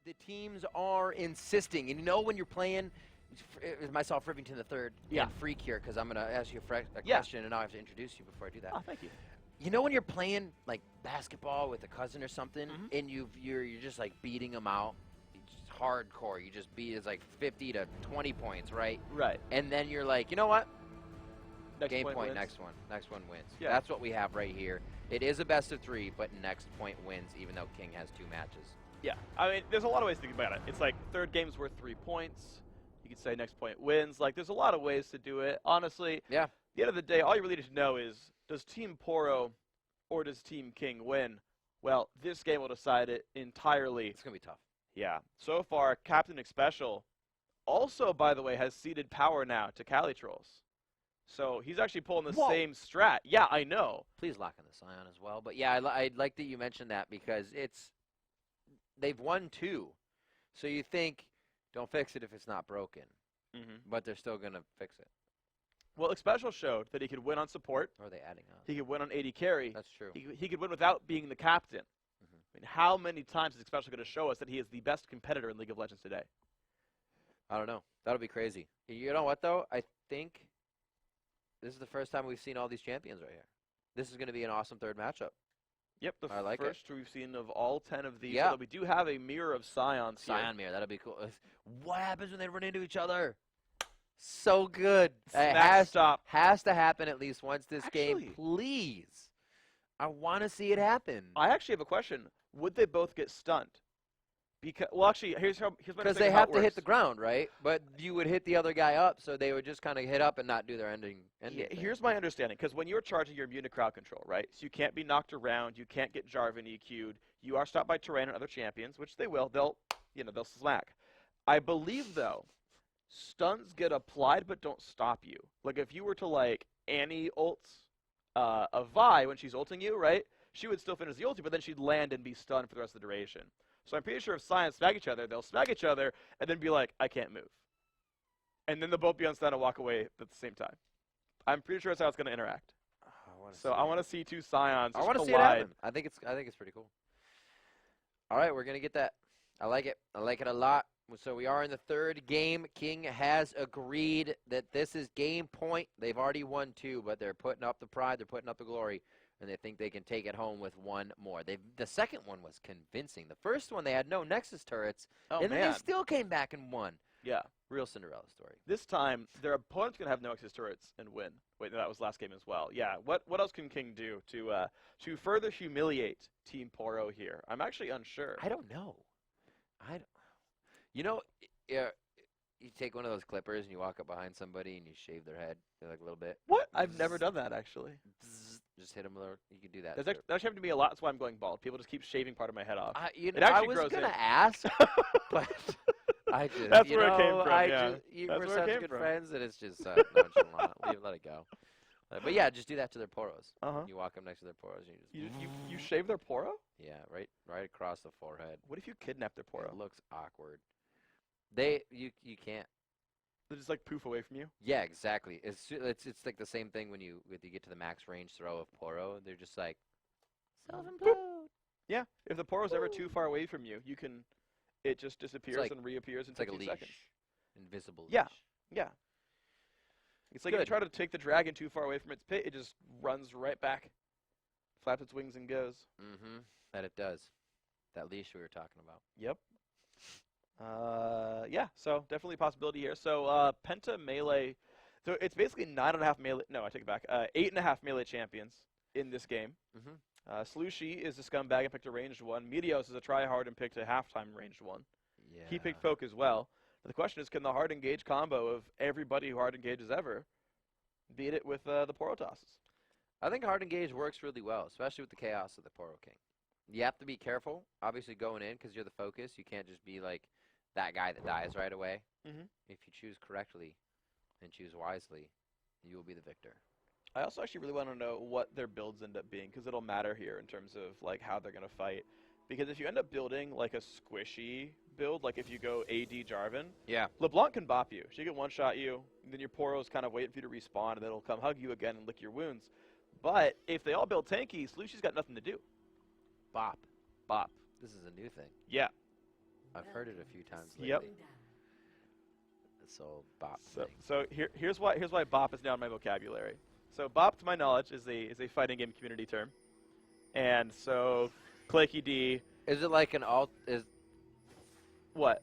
the teams are insisting. And you know when you're playing, myself Rivington the third and Freak here, because I'm going to ask you a question, and now I have to introduce you before I do that. Oh, thank you. You know when you're playing like basketball with a cousin or something, and you're just like beating them out, just hardcore. You just beat it's like 50 to 20 points, right? Right. And then you're like, you know what? Next Game point point, wins. next one wins. Yeah. That's what we have right here. It is a best of 3, but next point wins, even though King has 2 matches. Yeah, I mean, there's a lot of ways to think about it. It's like third game's worth 3 points. You could say next point wins. Like, there's a lot of ways to do it. Honestly, at the end of the day, all you really need to know is, does Team Poro or does Team King win? Well, this game will decide it entirely. It's going to be tough. Yeah. So far, Captain Xpecial also, by the way, has ceded power now to CaliTrlolz. So he's actually pulling the same strat. Yeah, I know. Please lock in the Scion as well. But yeah, I like that you mentioned that because they've won 2. So you think, don't fix it if it's not broken. But they're still going to fix it. Well, Xpecial showed that he could win on support. Or are they adding on? He could win on AD carry. That's true. He could win without being the captain. I mean, how many times is Xpecial going to show us that he is the best competitor in League of Legends today? I don't know. That'll be crazy. You know what, though? I think this is the first time we've seen all these champions right here. This is going to be an awesome third matchup. Yep, the first we've seen of all 10 of these. Yeah. Although we do have a mirror of Scions here. Scion mirror, that'll be cool. What happens when they run into each other? So good. It has to happen at least once this game, please. I want to see it happen. I actually have a question. Would they both get stunned? Because here's my because they have to hit the ground, right? But you would hit the other guy up, so they would just kind of hit up and not do their ending. Yeah, here's my understanding, because when you're charging, you're immune to crowd control, right? So you can't be knocked around, you can't get Jarvan EQ'd. You are stopped by terrain and other champions, which they will. They'll smack. I believe though, stuns get applied but don't stop you. Like if you were to like Annie ults a Vi when she's ulting you, right? She would still finish the ulti, but then she'd land and be stunned for the rest of the duration. So I'm pretty sure if Scions smack each other, they'll smack each other and then be like, I can't move. And then they'll both be on stun and walk away at the same time. I'm pretty sure that's how it's going to interact. I want to see 2 Scions I want to see it happen. I think it's pretty cool. All right, we're going to get that. I like it. I like it a lot. So we are in the third game. King has agreed that this is game point. They've already won 2, but they're putting up the pride. They're putting up the glory. And they think they can take it home with 1 more. The second one was convincing. The first one, they had no Nexus turrets. And then they still came back and won. Yeah. Real Cinderella story. This time, their opponent's going to have no Nexus turrets and win. Wait, no, that was last game as well. Yeah, what else can King do to further humiliate Team Poro here? I'm actually unsure. I don't know. You know, you take one of those clippers and you walk up behind somebody and you shave their head like a little bit. What? I've never done that, actually. Just hit them a little. You can do that. That's actually happened to me a lot. That's why I'm going bald. People just keep shaving part of my head off. I was going to ask, but I just, that's where it came from, we're such good friends that it's just nonchalant. Let it go. But yeah, just do that to their poros. You walk up next to their poros. And you shave their poro? Yeah, right across the forehead. What if you kidnap their poro? It looks awkward. You can't. They just like poof away from you? Yeah, exactly. It's like the same thing when you get to the max range throw of Poro. They're just like, self-implode. Yeah, if the Poro's ever too far away from you, it just disappears and reappears in 15 seconds. Invisible leash. leash. Yeah. It's like if you try to take the dragon too far away from its pit, it just runs right back, flaps its wings and goes. That it does. That leash we were talking about. Yep. Yeah, so definitely a possibility here. So Penta melee, so it's basically 9.5 melee. No, I take it back. 8.5 melee champions in this game. Slooshi is a scumbag and picked a ranged one. Meteos is a tryhard and picked a halftime ranged one. Yeah. He picked Poke as well. But the question is, can the hard engage combo of everybody who hard engages ever beat it with the Poro tosses? I think hard engage works really well, especially with the chaos of the Poro King. You have to be careful, obviously, going in because you're the focus. You can't just be like that guy that dies right away. If you choose correctly and choose wisely, you will be the victor. I also actually really want to know what their builds end up being because it'll matter here in terms of like how they're going to fight. Because if you end up building like a squishy build, like if you go AD Jarvan, LeBlanc can bop you. She can one-shot you, and then your Poro's kind of waiting for you to respawn, and then it'll come hug you again and lick your wounds. But if they all build tanky, Slooshi's got nothing to do. Bop. Bop. This is a new thing. Yeah. I've heard it a few times lately. Yep. This old bop So, thing. so here's why bop is now in my vocabulary. So bop, to my knowledge, is a fighting game community term, and so Claky D. Is it like an alt? Is What?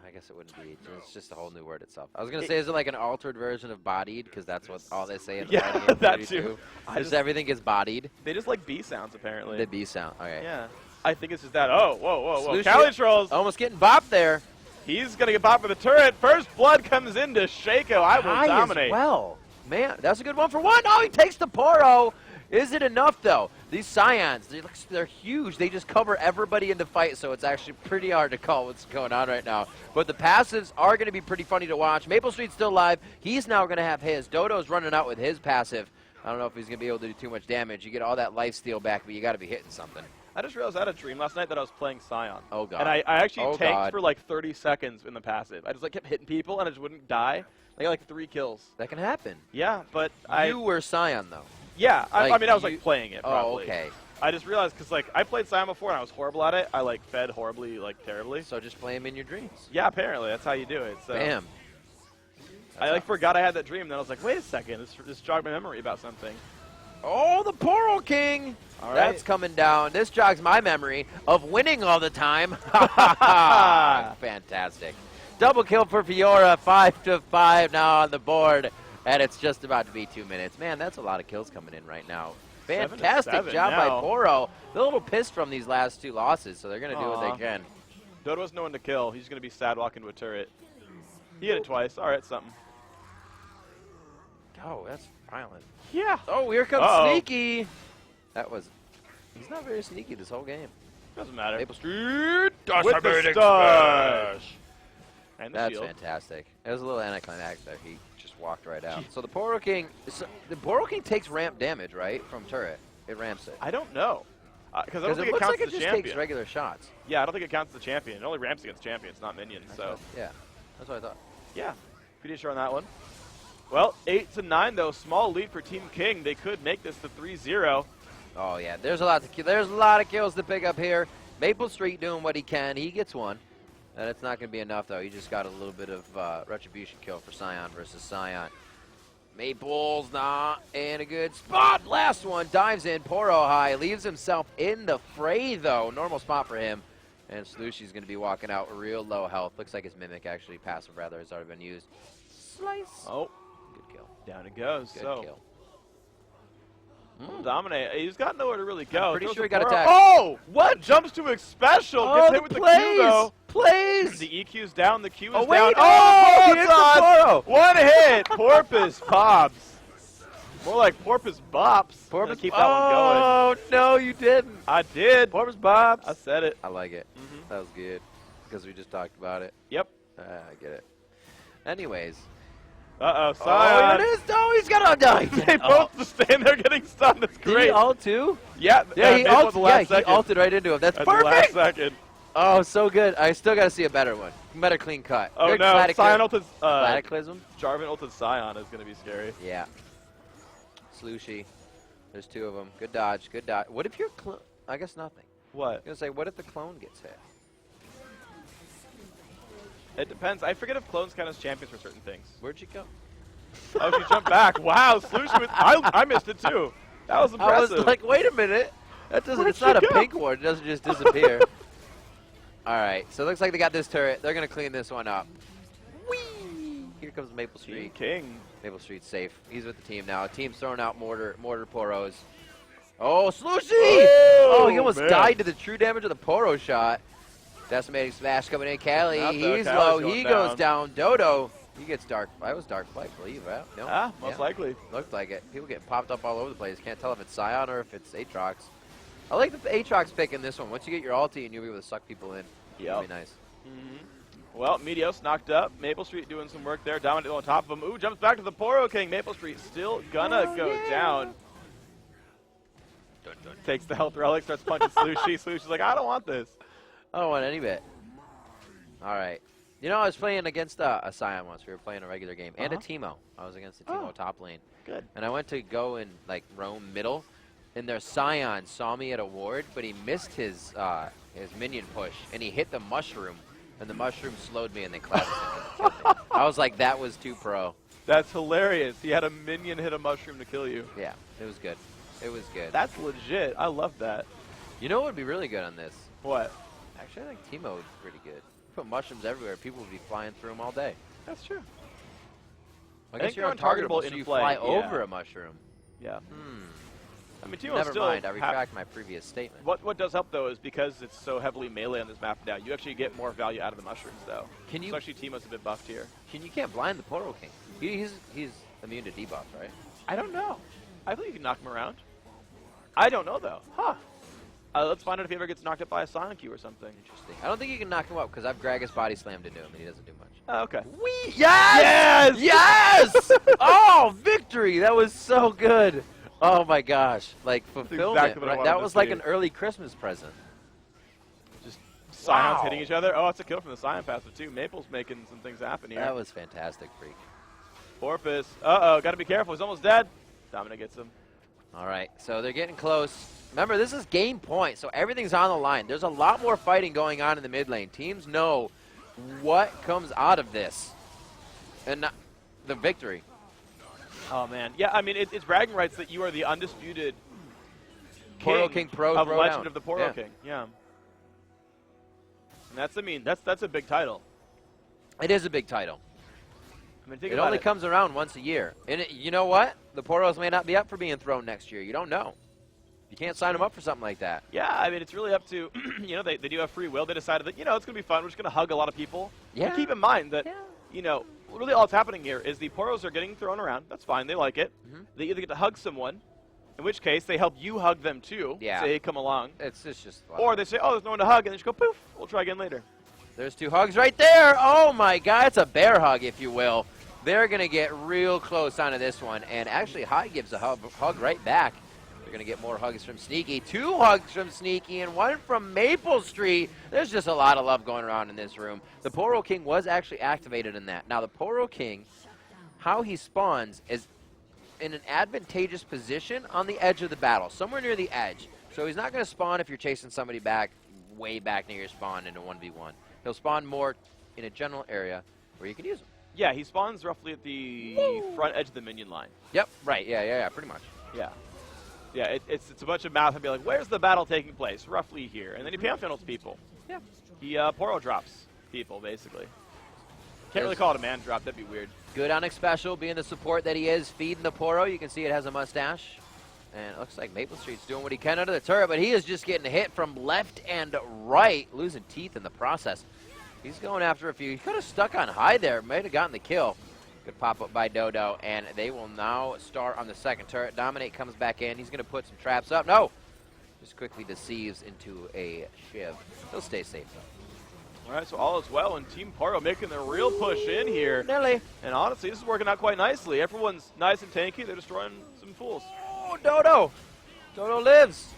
I guess it wouldn't be. It's just a whole new word itself. I was gonna say, is it like an altered version of bodied? Because that's what all they say in the Yeah, fighting game that community too. Just everything gets bodied. They just like B sounds apparently. The B sound. Okay. Yeah. I think it's just that. Oh, whoa. Slooshi CaliTrlolz. almost getting bopped there. He's gonna get bopped for the turret. First blood comes into Shaco. I will High dominate. as well. Man, that's a good one for one. Oh, he takes the Poro. Is it enough, though? These Scions, they're huge. They just cover everybody in the fight, so it's actually pretty hard to call what's going on right now. But the passives are going to be pretty funny to watch. Maplestreet's still alive. He's now going to have his. Dodo's running out with his passive. I don't know if he's going to be able to do too much damage. You get all that lifesteal back, but you got to be hitting something. I just realized I had a dream last night that I was playing Scion. Oh, God. And I actually tanked God. for like 30 seconds in the passive. I just like kept hitting people and I just wouldn't die. I got like 3 kills. That can happen. Yeah, but You were Scion, though. Yeah, I Like, mean, I was you- like playing it probably. Oh, okay. I just realized because like I played Scion before and I was horrible at it. I like fed horribly, like terribly. So just play him in your dreams. Yeah, apparently that's how you do it. So Bam. I like forgot I had that dream. Then I was like, wait a second, this jogged my memory about something. Oh, the Poro King. All right. That's coming down. This jogs my memory of winning all the time. Fantastic. Double kill for Fiora, 5-5 now on the board. And it's just about to be 2 minutes. Man, that's a lot of kills coming in right now. Fantastic 7-7 job by now. Poro. They're a little pissed from these last 2 losses, so they're going to do what Aw. they can. Dodo has no one to kill. He's gonna be sad walking to a turret. He hit it twice. All right, something. Oh, that's violent. Yeah. Oh, here comes Uh-oh. Sneaky. He's not very sneaky this whole game. Doesn't matter. Maplestreet. With the stash. And the That's shield. fantastic. It was a little anticlimactic there. He just walked right out. So the Poro King takes ramp damage, right, from turret. It ramps it. I don't know. Because I don't Because it think it looks counts like it as the just champion. takes regular shots. Yeah, I don't think it counts as the champion. It only ramps against champions, not minions. So, Yeah, that's what I thought. yeah, pretty sure on that one. Well, 8-9 though, small lead for Team King. They could make this to 3-0. Oh yeah, there's a lot of kills to pick up here. Maplestreet doing what he can. He gets one, and it's not going to be enough though. He just got a little bit of retribution kill for Scion versus Scion. Maple's not in a good spot. Last one dives in. Poro high leaves himself in the fray though. Normal spot for him. And Slooshi's going to be walking out real low health. Looks like his mimic, actually passive rather, has already been used. Slice. Oh, Good kill. down it goes. Good so, kill. Dominate. He's got nowhere to really go. pretty Throws sure a he got Poro. attacked. Oh, what? Jumps to Xpecial. Gets hit with the Q though. Plays! The EQ's down. The Q is Oh, down. wait. Oh, He hits the Poro. One hit. PorpoisePops. More like PorpoisePops. Porpoise. Keep that one going. Oh, no, you didn't. I did. PorpoisePops. I said it. I like it. Mhm. That was good. Because we just talked about it. Yep. I get it. Anyways. Uh-oh. Oh, Scion. it is. Oh, he's got to die. They both just stand there getting stunned. That's Did he great. ult too? Yeah. Yeah, he they both ulted. last Yeah, he second. ulted right into him. That's At the last perfect. second. Oh, so good. I still got to see a better one. Better clean cut. Oh Good no. Scion ulted. Cataclysm. Jarvan ulted Scion is going to be scary. Yeah. Slooshi. There's 2 of them. Good dodge. Good dodge. What if your clone? I guess nothing. What? I was going to say, what if the clone gets hit? It depends. I forget if clones count as champions for certain things. Where'd you go? Oh, she jumped back. Wow, Slooshi with I missed it too. That was I was impressive. like, wait a minute. That doesn't. Where'd It's not she a go? pink ward. It doesn't just disappear. All right. So it looks like they got this turret. They're gonna clean this one up. Whee! Here comes Maplestreet. Team King. Maplestreet's safe. He's with the team now. Team's throwing out mortar Poros. Oh, Slooshi! Oh, Oh, he almost man. died to the true damage of the Poro shot. Decimating smash coming in. Cali, Not though. he's Cali's low. going He down. goes down. Dodo. He gets dark. I was dark fight, I believe. Right? No? Ah, most Yeah. likely. Looked like it. People getting popped up all over the place. Can't tell if it's Scion or if it's Aatrox. I like the Aatrox pick in this one. Once you get your ulti and you'll be able to suck people in. That'll be nice. Well, Meteos knocked up. Maplestreet doing some work there. Dominate on top of him. Ooh, jumps back to the Poro King. Maplestreet still gonna go down. Takes the health relic, starts punching Slooshi. Slooshi's like, I don't want this. I don't want any bit. All right. You know, I was playing against a Scion once. We were playing a regular game. And a Teemo. I was against a Teemo Oh. top lane. Good. And I went to go and, like, roam middle. And their Scion saw me at a ward, but he missed his minion push. And he hit the mushroom. And the mushroom slowed me and they clapped and killed me. I was like, that was too pro. That's hilarious. He had a minion hit a mushroom to kill you. Yeah, it was good. It was good. That's legit. I love that. You know what would be really good on this? What? Actually, I think Teemo is pretty good. Put mushrooms everywhere, people would be flying through them all day. That's true. I think guess you're you're untargetable, untargetable so in you play, fly yeah. over a mushroom. Yeah. I mean, Teemo Never still mind, I retract my previous statement. What does help, though, is because it's so heavily melee on this map now, you actually get more value out of the mushrooms, though. Can you? So actually, Teemo's a bit buffed here. You can't blind the Poro King. He's immune to debuff, right? I don't know. I believe you can knock him around. I don't know, though. Huh. Let's find out if he ever gets knocked up by a Sonic Q or something. Interesting. I don't think you can knock him up because I've Gragas body slammed into him and he doesn't do much. Oh, okay. Yes! Yes! Yes! Oh, victory! That was so good. Oh my gosh! Like fulfillment. exactly what I right? wanted That to was like see. an early Christmas present. Just Scions Wow. hitting each other. Oh, it's a kill from the Scion Passer, too. Maple's making some things happen here. That was fantastic, Freak. Porpoise. Uh-oh, got to be careful. He's almost dead. Dominate gets him. All right, so they're getting close. Remember, this is game point, so everything's on the line. There's a lot more fighting going on in the mid lane. Teams know what comes out of this, and not the victory. Oh, man. Yeah, I mean, it's bragging rights that you are the undisputed Poro King Pro of Throwdown. Legend of the Poro Yeah. King. Yeah. And that's a big title. It is a big title. I mean, think It about only it. comes around once a year. And you know what? The Poros may not be up for being thrown next year. You don't know. You can't sign them up for something like that. Yeah, I mean, it's really up to, they do have free will. They decided that, it's going to be fun. We're just going to hug a lot of people. Yeah. But keep in mind that, Yeah. really all that's happening here is the Poros are getting thrown around. That's fine. They like it. Mhm. They either get to hug someone, in which case they help you hug them too. Yeah. Say, hey, come along. It's just a lot Or of- they say, oh, there's no one to hug, and they just go, poof, we'll try again later. There's 2 hugs right there. Oh, my God. It's a bear hug, if you will. They're going to get real close onto this one. And actually, High gives a hug right back. They're going to get more hugs from Sneaky. 2 hugs from Sneaky and 1 from Maplestreet. There's just a lot of love going around in this room. The Poro King was actually activated in that. Now, the Poro King, how he spawns is in an advantageous position on the edge of the battle, somewhere near the edge. So he's not going to spawn if you're chasing somebody back, way back near your spawn in a 1v1. He'll spawn more in a general area where you can use him. Yeah, he spawns roughly at the front edge of the minion line. Yep, right, yeah, pretty much. Yeah. Yeah, it's a bunch of math and be like, where's the battle taking place? Roughly here. And then he pantheons people. Yeah. He Poro drops people, basically. Can't really call it a man drop. That'd be weird. Good on Xpecial, being the support that he is, feeding the Poro. You can see it has a mustache. And it looks like Maplestreet's doing what he can under the turret, but he is just getting hit from left and right, losing teeth in the process. He's going after a few. He could have stuck on High there, might have gotten the kill. Good pop-up by Dodo, and they will now start on the second turret. Dominate comes back in. He's going to put some traps up. No! Just quickly deceives into a shiv. He'll stay safe, though. All right, so all is well, and Team Poro making the real push in here. Nearly. And honestly, this is working out quite nicely. Everyone's nice and tanky. They're destroying some fools. Oh, Dodo! Dodo lives.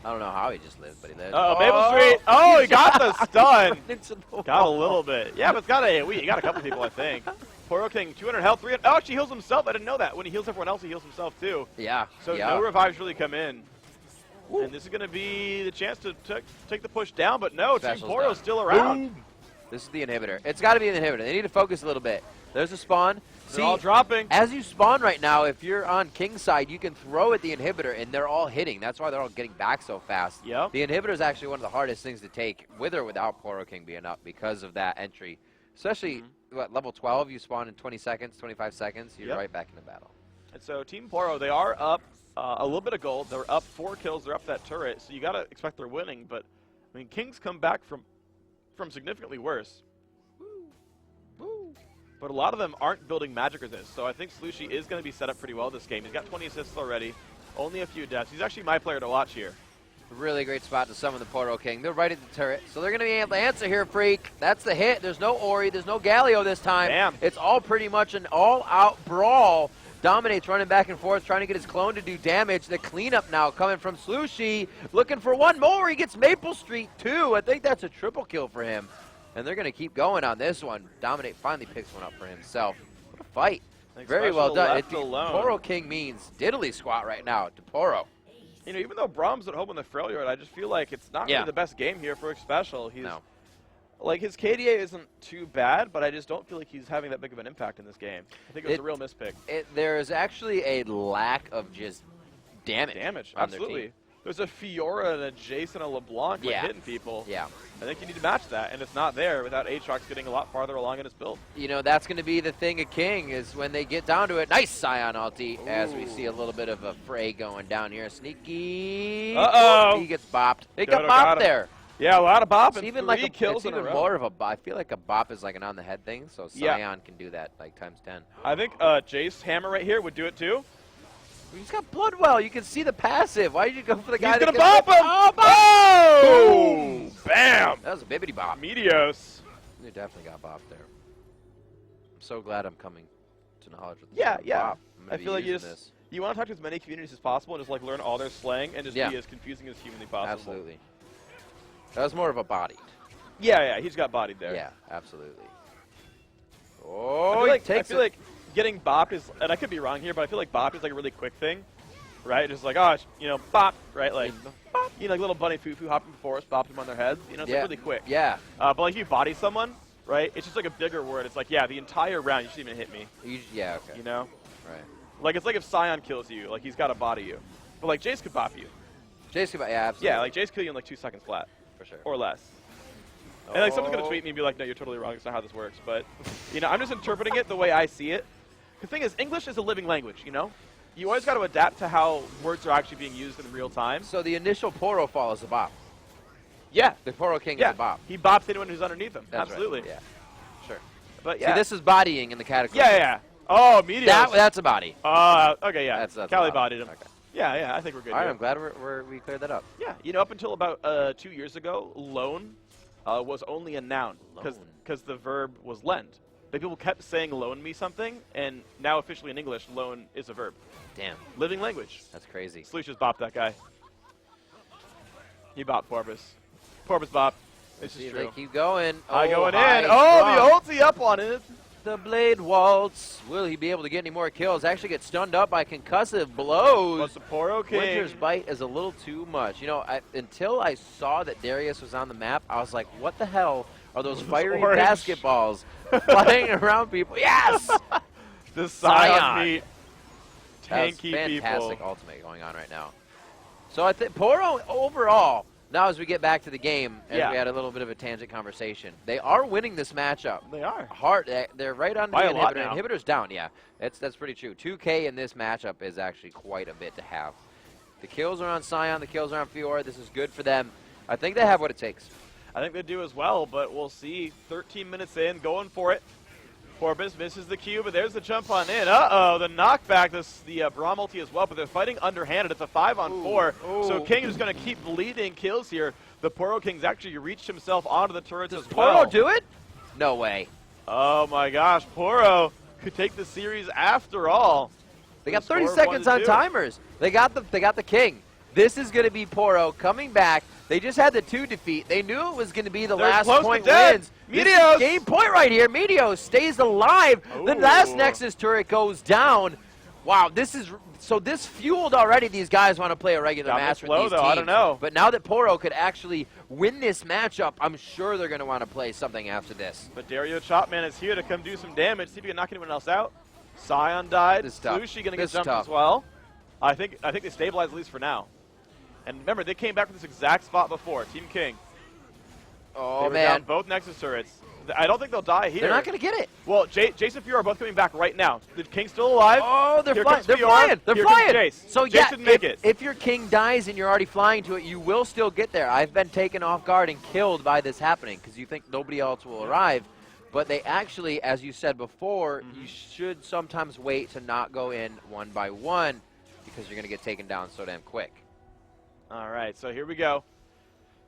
I don't know how he just lived, but he lived. Uh-oh, Maplestreet. Oh, he got the stun. Into the Got a wall. little bit. Yeah, but it's got a AoE. He got a couple people, I think. Poro King, 200 health, 300. Oh, actually heals himself. I didn't know that. When he heals everyone else, he heals himself too. Yeah. So yeah. no revives really come in. And this is going to be the chance to take the push down, but no, Team Special's Poro's down. still around. This is the inhibitor. It's got to be an inhibitor. They need to focus a little bit. There's a spawn. They're all dropping. As you spawn right now, if you're on King's side, you can throw at the inhibitor, and they're all hitting. That's why they're all getting back so fast. Yep. The inhibitor is actually one of the hardest things to take, with or without Poro King being up, because of that entry. Especially, what, level 12, you spawn in 20 seconds, 25 seconds, you're Yep. right back into battle. And so Team Poro, they are up a little bit of gold. They're up 4 kills. They're up that turret. So you got to expect they're winning. But, I mean, Kings come back from significantly worse. But a lot of them aren't building magic resist, so I think Slooshi is going to be set up pretty well this game. He's got 20 assists already, only a few deaths. He's actually my player to watch here. Really great spot to summon the Poro King. They're right at the turret, so they're going to be able to answer here, Freak. That's the hit. There's no Ori. There's no Galio this time. Damn. It's all pretty much an all-out brawl. Dominate's running back and forth, trying to get his clone to do damage. The cleanup now coming from Slooshi, looking for one more. He gets Maplestreet, too. I think that's a triple kill for him. And they're going to keep going on this one. Dominate finally picks one up for himself. What a fight. Very well done. Left alone. Poro King means diddly squat right now to Poro. You know, even though Brahms at home in the Frail Yard, I just feel like it's not really the best game here for Xpecial. He's, No. Like, his KDA isn't too bad, but I just don't feel like he's having that big of an impact in this game. I think it was a real mispick. There is actually a lack of just damage. On their Absolutely. team. There's a Fiora and a Jason and a LeBlanc like, hitting people. Yeah. I think you need to match that, and it's not there without Aatrox getting a lot farther along in his build. You know, that's going to be the thing of King is when they get down to it. Nice Scion ulti as we see a little bit of a fray going down here. Sneaky. Uh-oh. He gets bopped. They Dodo got got bopped him. there. Yeah, a lot of bop It's and even 3 like a, kills it's in a even row. more of a bop. I feel like a bop is like an on the head thing, so Yeah. Scion can do that like times 10. I think Jace Hammer right here would do it too. He's got Bloodwell. You can see the passive. Why did you go for the guy He's that gonna bop him! Oh, bop! Boom! Bam! That was a bibbity bop. Meteos. You definitely got bopped there. I'm so glad I'm coming to knowledge with this Yeah, term yeah. bop. I'm gonna I be feel like you using just this. you want to talk to as many communities as possible and just like learn all their slang and just Yeah. be as confusing as humanly possible. Absolutely. That was more of a body. Yeah, yeah, he's got bodied there. Yeah, absolutely. I Oh, feel he like, takes like getting bopped is, and I could be wrong here, but I feel like bopped is like a really quick thing, right? Just like, oh, you know, bop, right? Like, bop. You know, like little bunny foo-foo hopping before us, bopped them on their heads. You know, it's like really quick. Yeah. But like if you body someone, right? It's just like a bigger word. It's like, yeah, the entire round, you shouldn't even hit me. Yeah, okay. You know? Right. Like, it's like if Scion kills you, like, he's got to body you. But like, Jace could bop you. Jason, yeah, absolutely. Yeah, like, Jace kill you in like 2 seconds flat. for sure. Or less. And like someone's Oh. gonna tweet me and be like, "No, you're totally wrong. That's not how this works." But you know, I'm just interpreting it the way I see it. The thing is, English is a living language. You know, you always got to adapt to how words are actually being used in real time. So the initial Poro fall is a bop. Yeah, The Poro King yeah. is a bop. He bops anyone who's underneath him. That's Absolutely. Right. Yeah. Sure. But yeah. See, this is bodying in the category. Yeah, yeah. Oh, Meteos. That's a body. Okay, yeah. That's Cali a body. bodied him. Okay. Yeah, yeah. I think we're good. All right, here. I'm glad we cleared that up. Yeah, you know, up until about 2 years ago, loan was only a noun because the verb was lend. But people kept saying loan me something, and now officially in English, loan is a verb. Damn. Living language. That's crazy. Sloosh just bopped that guy. He bopped Porpoise. Porpoise bop. This See is if they true. keep going. Going high in. Oh, strong. the ulti up on it. The Blade Waltz. Will he be able to get any more kills? Actually get stunned up by concussive blows. But the Poro King. Winter's Bite is a little too much. You know, until I saw that Darius was on the map, I was like, what the hell are those fiery orange. basketballs flying around people? Yes! The Scion. Scion meat. That was Tanky fantastic people. ultimate going on right now. So I think Poro overall, now as we get back to the game, as Yeah. we had a little bit of a tangent conversation, they are winning this matchup. They are. Hard, they're right on the By a lot inhibitor. now. Inhibitor's down, yeah. That's pretty true. 2K in this matchup is actually quite a bit to have. The kills are on Scion, the kills are on Fiora. This is good for them. I think they have what it takes. I think they do as well, but we'll see. 13 minutes in, going for it. Porpoise misses the Q, but there's the jump on in. Uh-oh, the knockback, the Braum ulti as well, but they're fighting underhanded. It's a 5-on-4, so King is going to keep bleeding kills here. The Poro King's actually reached himself onto the turrets as well. Poro do it? No way. Oh my gosh, Poro could take the series after all. They got The 30 score of seconds on 1-2. timers. They got the King. This is going to be Poro coming back. They just had the 2 defeat. They knew it was going to be the They're last close to point dead. wins. Meteos! This is game point right here. Meteos stays alive. The last Ooh. Nexus turret goes down. Wow, this fueled already these guys want to play a regular Down match the with flow, these though, teams. I don't know. But now that Poro could actually win this matchup, I'm sure they're going to want to play something after this. But Dario Chopman is here to come do some damage, see if he can knock anyone else out. Scion died. This is tough. Slooshi going to get This is jumped tough. as well. I think they stabilized at least for now. And remember, they came back from this exact spot before. Team King. Oh, They were man. down both Nexus turrets. I don't think they'll die here. They're not going to get it. Well, Jason and Fiora are both coming back right now. The King's still alive. Oh, they're Here flying. comes They're Fiora. flying. They're Here comes flying. Jace. So, Jace yeah, didn't make it. if your King dies and you're already flying to it, you will still get there. I've been taken off guard and killed by this happening because you think nobody else will arrive. But they actually, as you said before, you should sometimes wait to not go in one by one because you're going to get taken down so damn quick. All right, so here we go.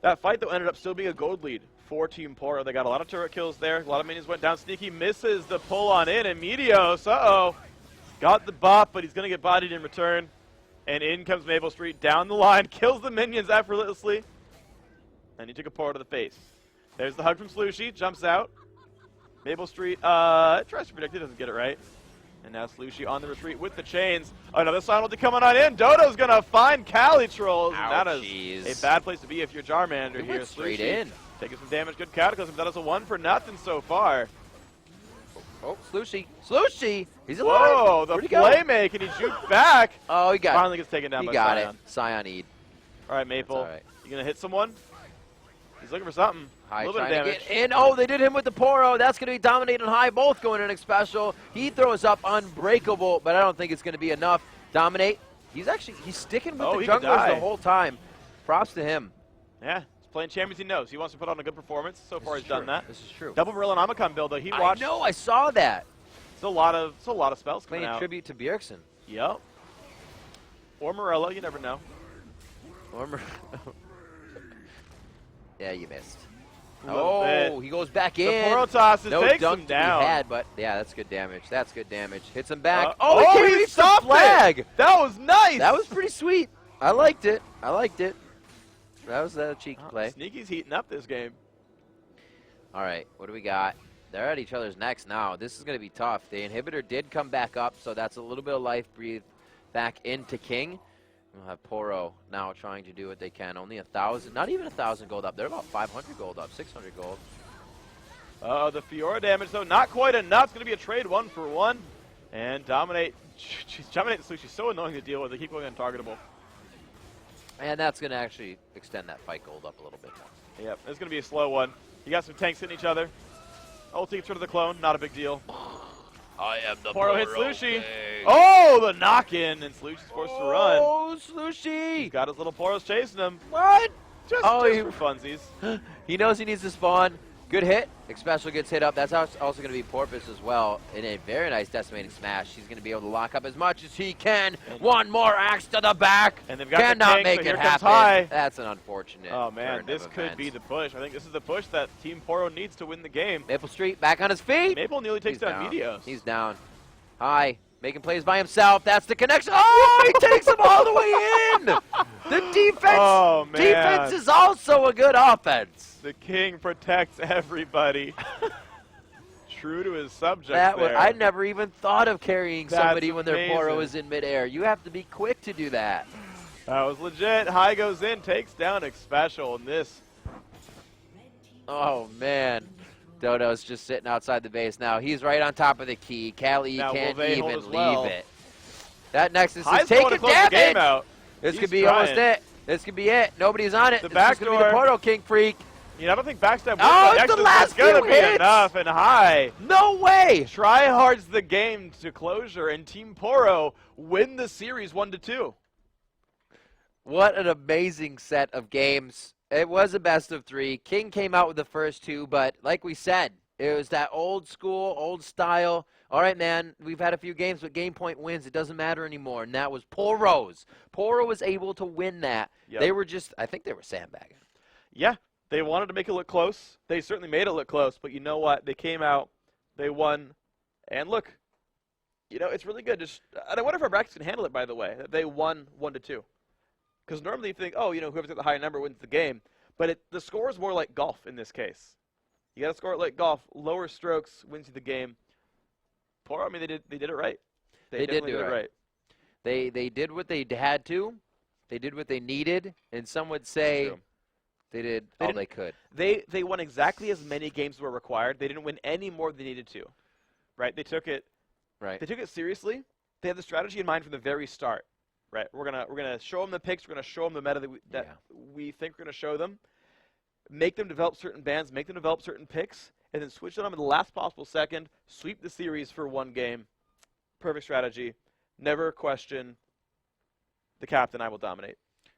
That fight, though, ended up still being a gold lead for Team Poro. They got a lot of turret kills there. A lot of minions went down. Sneaky misses the pull on in, and Meteos, got the bop, but he's going to get bodied in return. And in comes Maplestreet down the line, kills the minions effortlessly. And he took a Poro to the face. There's the hug from Slooshi, jumps out. Maplestreet tries to predict it, doesn't get it right. And now Slooshi on the retreat with the chains. Another Scion ulti coming on in. Dodo's going to find CaliTrlolz. And that is Ouchies. a bad place to be if you're Jarmander He here. went straight Slooshi in. Taking some damage. Good Cataclysm. That is a 1 for nothing so far. Oh, Slooshi. Slooshi! He's alive! Whoa, the Where'd he go? playmate. Can he juke back? Oh, he got Finally gets taken down He by got Scion. it. Scion E'd. All right, Maple. All right. You going to hit someone? He's looking for something. High A little bit of trying to damage. get in. Oh, they did him with the Poro. That's going to be Dominate and High, both going in Xpecial. He throws up Unbreakable, but I don't think it's going to be enough. Dominate, he's sticking with the he could junglers die. the whole time. Props to him. Yeah, he's playing champions he knows. He wants to put on a good performance. So far, he's done that. This is true. Double Marilla and Omicron build, though. He I watched. know, I saw that. It's a lot of spells coming Playing out. tribute to Bjergsen. Yep. Or Morella, you never know. Yeah, you missed. A little Oh, bit. he goes back The in. Poro tosses No takes dunk him to down. be had, but yeah, that's good damage. That's good damage. Hits him back. Oh, he can't he reach the stopped flag. it. That was nice. That was pretty sweet. I liked it. I liked it. That was a cheeky play. Sneaky's heating up this game. All right, what do we got? They're at each other's necks now. This is going to be tough. The inhibitor did come back up, so that's a little bit of life breathed back into King. We'll have Poro now trying to do what they can. Only 1,000, not even 1,000 gold up. They're about 500 gold up, 600 gold. The Fiora damage, though, not quite enough. It's going to be a trade 1-for-1. And Dominate. Dominate the Slooshi. So annoying to deal with. They keep going untargetable. And that's going to actually extend that fight gold up a little bit more. Yep, it's going to be a slow one. You got some tanks hitting each other. Ulti gets rid of the clone. Not a big deal. I am the Poro hits Slooshi. Oh, the knock-in, and Slooshi's forced to run. Oh, Slooshi! He's got his little Poros chasing him. What? Just Oh, for funsies. He knows he needs to spawn. Good hit. Xpecial gets hit up. That's also going to be Porpoise as well. In a very nice decimating smash. He's going to be able to lock up as much as he can. One more axe to the back. And they've got Cannot the king, make but it here comes happen. High. That's an unfortunate. Oh, man, turn this of could events. be the push. I think this is the push that Team Poro needs to win the game. Maplestreet back on his feet. Maple nearly takes He's down Meteos. He's down. High. Making plays by himself. That's the connection. Oh, he takes him all the way in. The defense. Oh, man. Defense is also a good offense. The king protects everybody. True to his subject I there. never even thought of carrying That's somebody when their Poro amazing. is in midair. You have to be quick to do that. That was legit. High goes in, takes down Xpecial, and this. Oh, man. Dodo's just sitting outside the base now. He's right on top of the key. Cali Now, can't will they hold even as well? leave it. That Nexus High's is going to taking close the game damage. out. This He's could be trying. almost it. This could be it. Nobody's on it. The This is gonna be the backdoor. Poro King Freak. You know, I don't think backstab works. Oh, but it's the Exodus last is going to few be hits. enough, and High No way. tryhards the game to closure, and Team Poro win the series 1-2. What an amazing set of games. It was a best of three. King came out with the first two, but like we said, it was that old school, old style. All right, man, we've had a few games, but game point wins. It doesn't matter anymore, and that was Poro's. Poro was able to win that. Yep. They were just, I think they were sandbagging. Yeah, they wanted to make it look close. They certainly made it look close, but you know what? They came out, they won, and look, you know, it's really good. And I wonder if our brackets can handle it, by the way, that they won 1-2. Because normally you think, oh, you know, whoever's got the higher number wins the game. But the score is more like golf in this case. You got to score it like golf. Lower strokes wins you the game. Poro, I mean, they did it right. They did do it right. They did what they had to. They did what they needed. And some would say True. they did all they could. They won exactly as many games as were required. They didn't win any more than they needed to. Right? They took it seriously. They had the strategy in mind from the very start. Right? We're gonna show them the picks. We're gonna show them the meta that we think we're gonna show them. Make them develop certain bands. Make them develop certain picks, and then switch it on them in the last possible second. Sweep the series for one game. Perfect strategy. Never question the captain. I will dominate.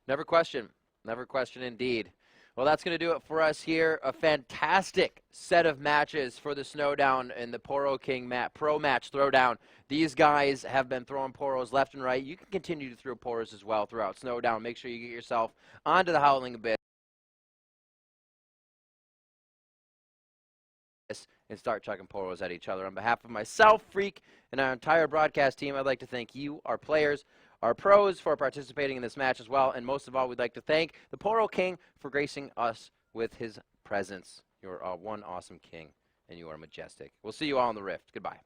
Never question. Never question indeed. Well, that's going to do it for us here. A fantastic set of matches for the Snowdown and the Poro King Pro Match Throwdown. These guys have been throwing Poros left and right. You can continue to throw Poros as well throughout Snowdown. Make sure you get yourself onto the Howling Abyss and start chucking Poros at each other. On behalf of myself, Freak, and our entire broadcast team, I'd like to thank you, our players, our pros, for participating in this match as well. And most of all, we'd like to thank the Poro King for gracing us with his presence. You're one awesome king, and you are majestic. We'll see you all in the Rift. Goodbye.